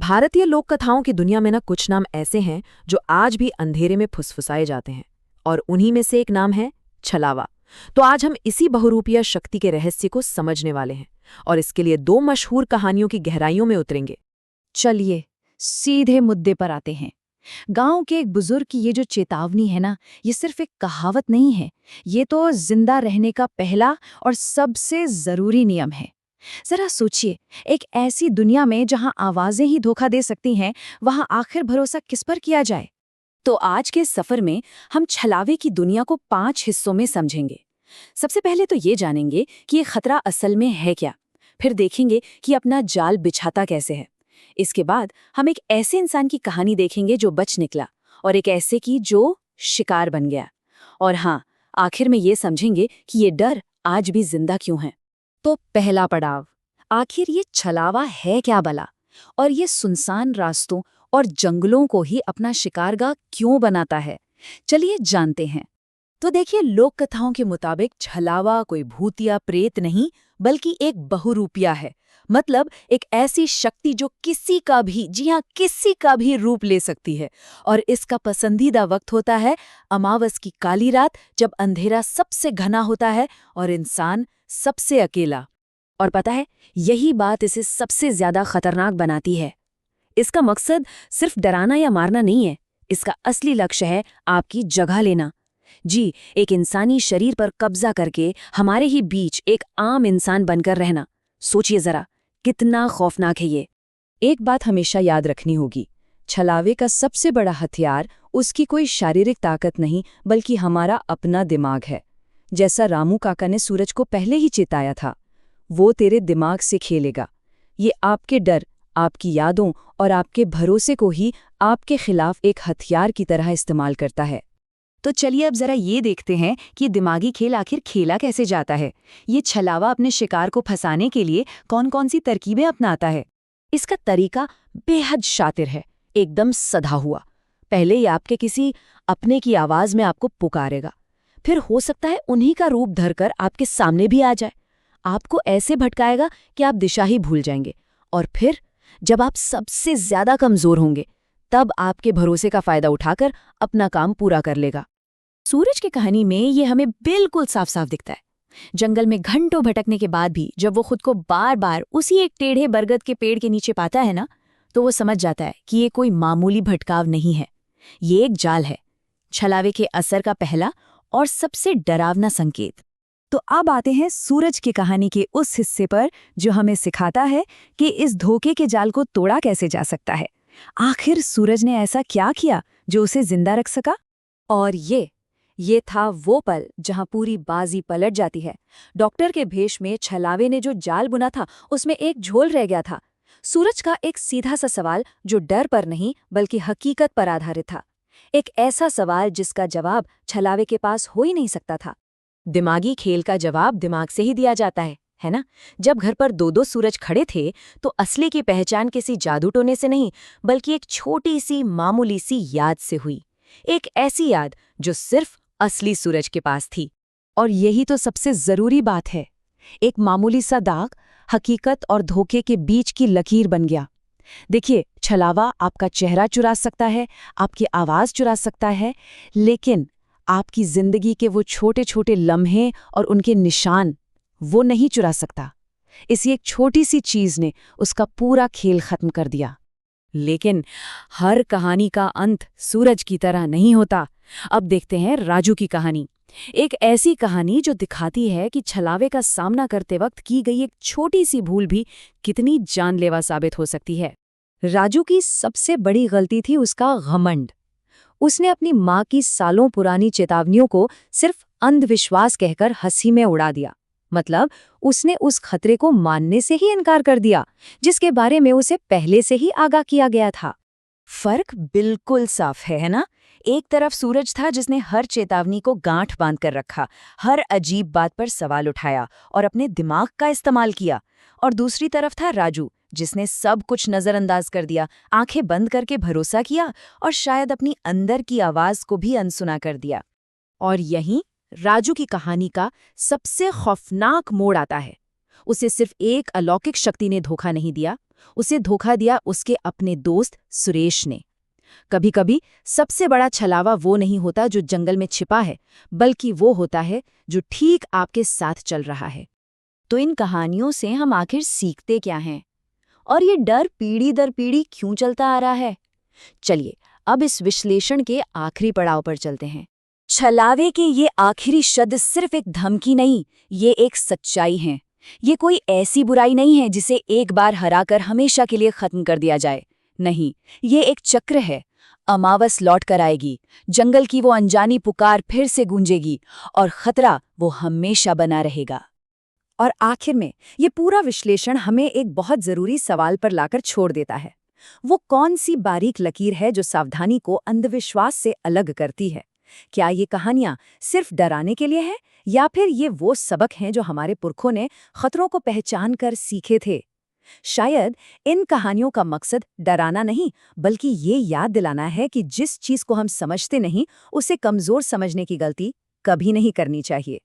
भारतीय लोक कथाओं की दुनिया में ना कुछ नाम ऐसे हैं जो आज भी अंधेरे में फुसफुसाए जाते हैं, और उन्हीं में से एक नाम है छलावा। तो आज हम इसी बहुरूपिया शक्ति के रहस्य को समझने वाले हैं, और इसके लिए दो मशहूर कहानियों की गहराइयों में उतरेंगे। चलिए सीधे मुद्दे पर आते हैं। गांव के एक बुजुर्ग की ये जो चेतावनी है ना, ये सिर्फ एक कहावत नहीं है, ये तो जिंदा रहने का पहला और सबसे जरूरी नियम है। जरा सोचिए, एक ऐसी दुनिया में जहां आवाजें ही धोखा दे सकती हैं, वहां आखिर भरोसा किस पर किया जाए? तो आज के सफर में हम छलावे की दुनिया को 5 हिस्सों में समझेंगे। सबसे पहले तो ये जानेंगे कि ये खतरा असल में है क्या। फिर देखेंगे कि अपना जाल बिछाता कैसे है। इसके बाद हम एक ऐसे इंसान की कहानी देखेंगे जो बच निकला, और एक ऐसे की जो शिकार बन गया। और हाँ, आखिर में ये समझेंगे कि ये डर आज भी जिंदा क्यों है। तो पहला पड़ाव, आखिर ये छलावा है क्या भला, और ये सुनसान रास्तों और जंगलों को ही अपना शिकारगाह क्यों बनाता है? चलिए जानते हैं। तो देखिए, लोक कथाओं के मुताबिक छलावा कोई भूत या प्रेत नहीं, बल्कि एक बहुरूपिया है। मतलब एक ऐसी शक्ति जो किसी का भी, जी हाँ, किसी का भी रूप ले सकती है। और इसका पसंदीदा वक्त होता है अमावस की काली रात, जब अंधेरा सबसे घना होता है और इंसान सबसे अकेला। और पता है, यही बात इसे सबसे ज्यादा खतरनाक बनाती है। इसका मकसद सिर्फ डराना या मारना नहीं है, इसका असली लक्ष्य है आपकी जगह लेना। जी, एक इंसानी शरीर पर कब्जा करके हमारे ही बीच एक आम इंसान बनकर रहना। सोचिए जरा, कितना खौफनाक है ये। एक बात हमेशा याद रखनी होगी, छलावे का सबसे बड़ा हथियार उसकी कोई शारीरिक ताकत नहीं, बल्कि हमारा अपना दिमाग है। जैसा रामू काका ने सूरज को पहले ही चेताया था, वो तेरे दिमाग से खेलेगा। ये आपके डर, आपकी यादों और आपके भरोसे को ही आपके खिलाफ एक हथियार की तरह इस्तेमाल करता है। तो चलिए अब जरा ये देखते हैं कि दिमागी खेल आखिर खेला कैसे जाता है। ये छलावा अपने शिकार को फंसाने के लिए कौन कौन सी तरकीबें अपनाता है। इसका तरीका बेहद शातिर है, एकदम सधा हुआ। पहले ये आपके किसी अपने की आवाज में आपको पुकारेगा, फिर हो सकता है उन्हीं का रूप धरकर आपके सामने भी आ जाए। आपको ऐसे भटकाएगा कि आप दिशा ही भूल जाएंगे, और फिर जब आप सबसे ज्यादा कमजोर होंगे, तब आपके भरोसे का फायदा उठाकर अपना काम पूरा कर लेगा। सूरज की कहानी में ये हमें बिल्कुल साफ साफ दिखता है। जंगल में घंटों भटकने के बाद भी जब वो खुद को बार बार उसी एक टेढ़े बरगद के पेड़ के नीचे पाता है ना, तो वो समझ जाता है कि ये कोई मामूली भटकाव नहीं है, ये एक जाल है, छलावे के असर का पहला और सबसे डरावना संकेत। तो अब आते हैं सूरज की कहानी के उस हिस्से पर जो हमें सिखाता है कि इस धोखे के जाल को तोड़ा कैसे जा सकता है। आखिर सूरज ने ऐसा क्या किया जो उसे जिंदा रख सका? और ये था वो पल जहां पूरी बाजी पलट जाती है। डॉक्टर के भेष में छलावे ने जो जाल बुना था, उसमें एक झोल रह गया था। सूरज का एक सीधा सा सवाल जो डर पर नहीं बल्कि हकीकत पर आधारित था। एक ऐसा सवाल जिसका जवाब छलावे के पास हो ही नहीं सकता था। दिमागी खेल का जवाब दिमाग से ही दिया जाता है ना? जब घर पर दो दो सूरज खड़े थे, तो असली की पहचान किसी जादू टोने से नहीं, बल्कि एक छोटी सी मामूली सी याद से हुई। एक ऐसी याद जो सिर्फ असली सूरज के पास थी। और यही तो सबसे जरूरी बात है, एक मामूली सा दाग हकीकत और धोखे के बीच की लकीर बन गया। देखिए, छलावा आपका चेहरा चुरा सकता है, आपकी आवाज चुरा सकता है, लेकिन आपकी जिंदगी के वो छोटे छोटे लम्हे और उनके निशान वो नहीं चुरा सकता। इसी एक छोटी सी चीज ने उसका पूरा खेल खत्म कर दिया। लेकिन हर कहानी का अंत सूरज की तरह नहीं होता। अब देखते हैं राजू की कहानी। एक ऐसी कहानी जो दिखाती है कि छलावे का सामना करते वक्त की गई एक छोटी सी भूल भी कितनी जानलेवा साबित हो सकती है। राजू की सबसे बड़ी गलती थी उसका घमंड। उसने अपनी माँ की सालों पुरानी चेतावनियों को सिर्फ अंधविश्वास कहकर हंसी में उड़ा दिया। मतलब उसने उस खतरे को मानने से ही इनकार कर दिया जिसके बारे में उसे पहले से ही आगाह किया गया था। फर्क बिल्कुल साफ है ना? एक तरफ सूरज था जिसने हर चेतावनी को गांठ बांध कर रखा, हर अजीब बात पर सवाल उठाया और अपने दिमाग का इस्तेमाल किया। और दूसरी तरफ था राजू, जिसने सब कुछ नजरअंदाज कर दिया, आंखें बंद करके भरोसा किया और शायद अपनी अंदर की आवाज को भी अनसुना कर दिया। और यहीं राजू की कहानी का सबसे खौफनाक मोड़ आता है। उसे सिर्फ एक अलौकिक शक्ति ने धोखा नहीं दिया, उसे धोखा दिया उसके अपने दोस्त सुरेश ने। कभी कभी सबसे बड़ा छलावा वो नहीं होता जो जंगल में छिपा है, बल्कि वो होता है जो ठीक आपके साथ चल रहा है। तो इन कहानियों से हम आखिर सीखते क्या हैं? और ये डर पीढ़ी दर पीढ़ी क्यों चलता आ रहा है? चलिए अब इस विश्लेषण के आखिरी पड़ाव पर चलते हैं। छलावे के ये आखिरी शब्द सिर्फ एक धमकी नहीं, ये एक सच्चाई है। ये कोई ऐसी बुराई नहीं है जिसे एक बार हराकर हमेशा के लिए खत्म कर दिया जाए। नहीं, ये एक चक्र है। अमावस लौट कर आएगी, जंगल की वो अनजानी पुकार फिर से गूंजेगी और खतरा वो हमेशा बना रहेगा। और आखिर में ये पूरा विश्लेषण हमें एक बहुत जरूरी सवाल पर लाकर छोड़ देता है। वो कौन सी बारीक लकीर है जो सावधानी को अंधविश्वास से अलग करती है? क्या ये कहानियां सिर्फ डराने के लिए हैं, या फिर ये वो सबक हैं जो हमारे पुरखों ने खतरों को पहचान कर सीखे थे? शायद इन कहानियों का मकसद डराना नहीं, बल्कि ये याद दिलाना है कि जिस चीज को हम समझते नहीं, उसे कमजोर समझने की गलती कभी नहीं करनी चाहिए।